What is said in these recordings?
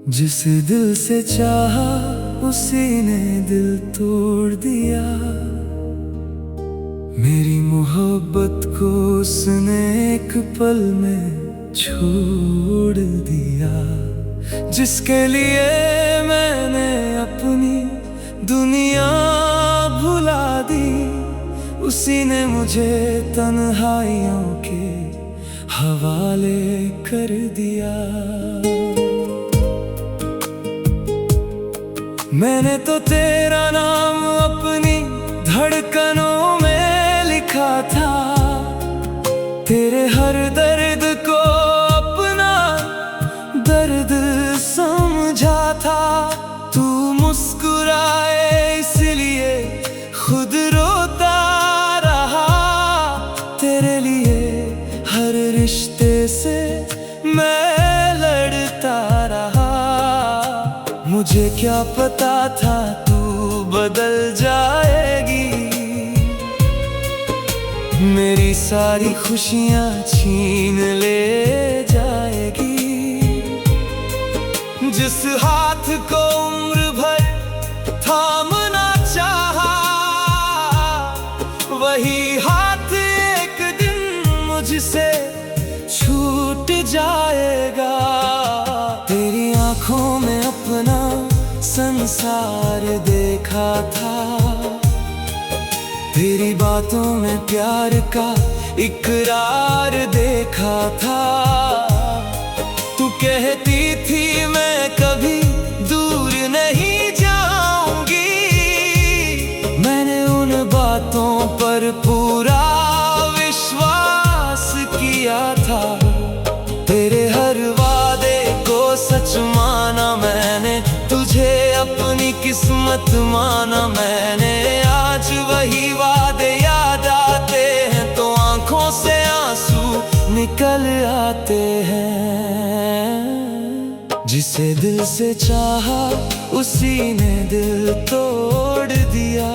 जिस दिल से चाहा उसी ने दिल तोड़ दिया। मेरी मोहब्बत को उसने एक पल में छोड़ दिया। जिसके लिए मैंने अपनी दुनिया भुला दी, उसी ने मुझे तन्हाइयों के हवाले कर दिया। मैंने तो तेरा नाम अपनी धड़कनों में लिखा था, तेरे हर दर्द को अपना दर्द समझा था। तू मुस्कुराए इसलिए खुद रोता रहा, तेरे लिए हर रिश्ते से मैं लड़ता रहा। मुझे क्या पता था तू बदल जाएगी, मेरी सारी खुशियां छीन ले जाएगी। जिस हाथ को उम्र भर थामना चाहा, वही हाथ एक दिन मुझसे छूट जाएगा। तेरी आंखों में अपना संसार देखा था, तेरी बातों में प्यार का इकरार देखा था। तू कहती थी मैं कभी दूर नहीं जाऊंगी, मैंने उन बातों पर पूरा विश्वास किया था। तेरे हर वादे को सच माना मैंने, तुझे अपनी किस्मत माना मैंने। आज वही वादे याद आते हैं तो आंखों से आंसू निकल आते हैं। जिसे दिल से चाहा उसी ने दिल तोड़ दिया।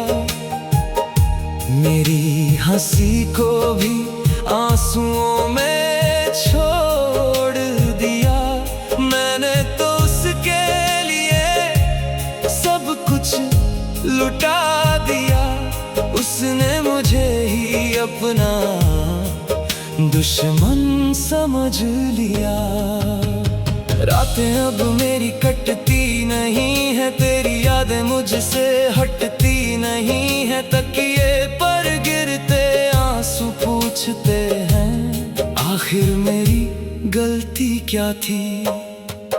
मेरी हंसी को भी आंसुओं में छोड़ दिया। मैंने तो उसके लिए सब कुछ लुटा दिया, उसने मुझे ही अपना दुश्मन समझ लिया। रातें अब मेरी कटती नहीं है, तेरी यादें मुझसे हटती नहीं है। तकिए पर गिरते आंसू पूछते हैं, आखिर मेरी गलती क्या थी।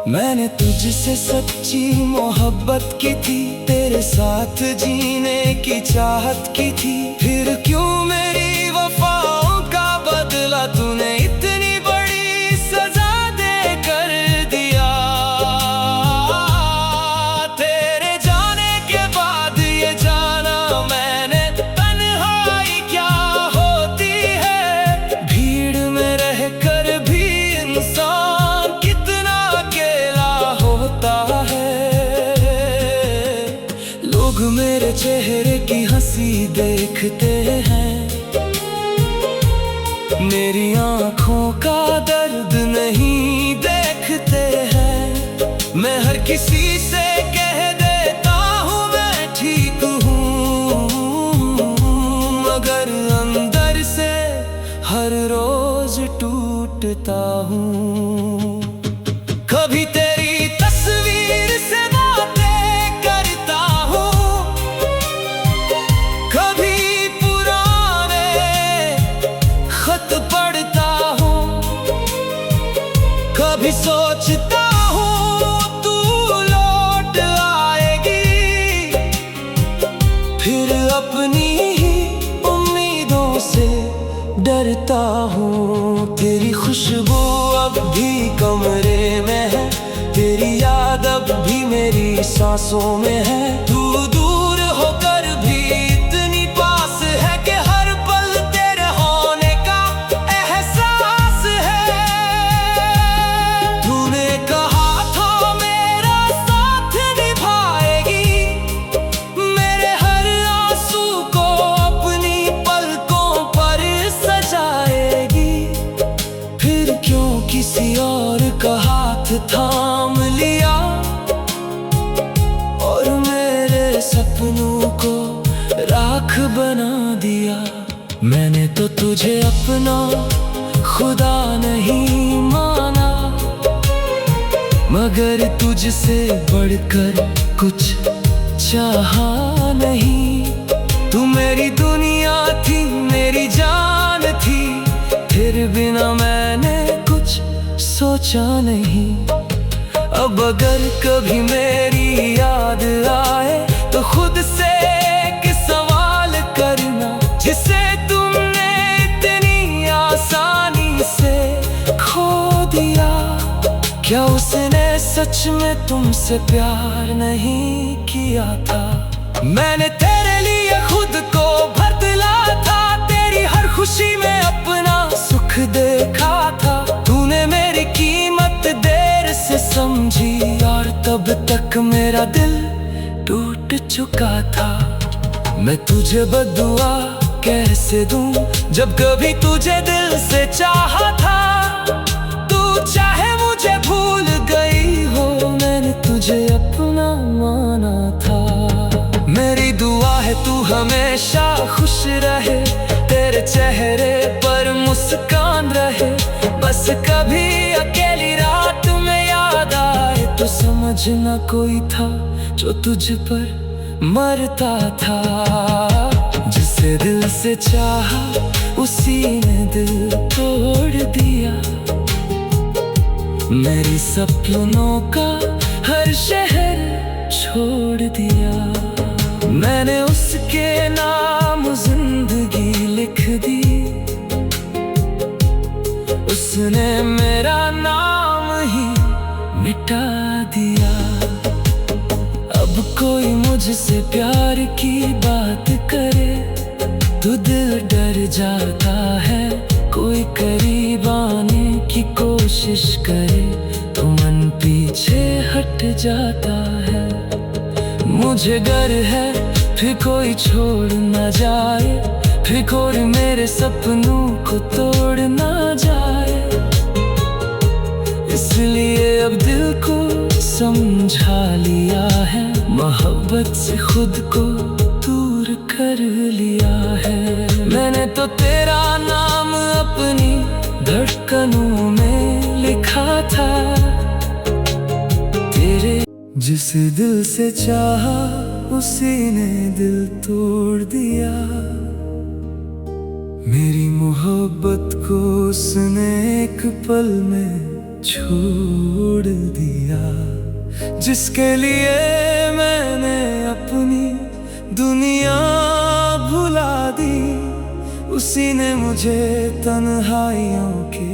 मैंने तुझसे सच्ची मोहब्बत की थी, तेरे साथ जीने की चाहत की थी। फिर क्यों मेरी वफाओं का बदला तूने इतनी बड़ी सजा दे कर दिया। तेरे जाने के बाद ये जाना मैंने, तन्हाई क्या होती है। भीड़ में रहकर भी इंसान कितना अकेला होता है। लोग मेरे चेहरे की हंसी देखते हैं, मेरी आंखों का दर्द नहीं देखते हैं। मैं हर किसी से कह देता हूँ मैं ठीक हूँ, मगर अंदर से हर रोज टूटता हूँ। कभी तेरी तस्वीर से बातें करता हूँ, कभी पुराने खत पढ़ता हूँ, कभी सोचता हूँ तू लौट आएगी। फिर अपनी ही उम्मीदों से डरता हूँ। तेरी खुशबू अब भी कमरे में है, तेरी याद अब भी मेरी सांसों में है। तू दूर होकर भी इतनी पास है कि हर पल तेरे होने का एहसास है। तूने कहा था मेरा साथ निभाएगी, मेरे हर आंसू को अपनी पलकों पर सजाएगी। फिर क्यों किसी और का हाथ थाम लिया। सपनों को राख बना दिया। मैंने तो तुझे अपना खुदा नहीं माना, मगर तुझसे बढ़कर कुछ चाहा नहीं। तू मेरी दुनिया थी, मेरी जान थी, फिर बिना मैंने कुछ सोचा नहीं। अब अगर कभी मेरी याद आए तो खुद से एक सवाल करना, जिसे तुमने इतनी आसानी से खो दिया। क्या उसने सच में तुमसे प्यार नहीं किया था? मैंने तेरे लिए खुद को बदला था, तेरी हर खुशी में अपना सुख देखा था। तूने मेरी कीमत देर से समझी, और तब तक मेरा दिल टूट चुका था। मैं तुझे बद्दुआ कैसे दूं, जब कभी तुझे दिल से चाहा था। तू चाहे मुझे भूल गई हो, मैंने तुझे अपना माना था। मेरी दुआ है तू हमेशा खुश रहे, तेरे चेहरे पर मुस्कान रहे। बस कभी अकेली रात में याद आए तो समझना कोई था जो तुझ पर मरता था। जिसे दिल से चाहा उसी ने दिल तोड़ दिया। मेरी सपनों का हर शहर छोड़ दिया। मैंने उसके नाम जिंदगी लिख दी, उसने मेरा नाम ही मिटा दिया। अब कोई मुझसे प्यार की बात करे तो दिल डर जाता है। कोई करीब आने की कोशिश करे तो मन पीछे हट जाता है। मुझे डर है फिर कोई छोड़ न जाए, फिर कोई मेरे सपनों को तोड़ न जाए। इसलिए अब दिल को समझा लिया है, मोहब्बत से खुद को दूर कर लिया है। मैंने तो तेरा नाम अपनी धड़कनों में लिखा था। तेरे जिसे दिल से चाहा उसी ने दिल तोड़ दिया। मेरी मोहब्बत को उसने एक पल में छोड़ दिया। जिसके लिए मैंने अपनी दुनिया भुला दी, उसी ने मुझे तन्हाइयों के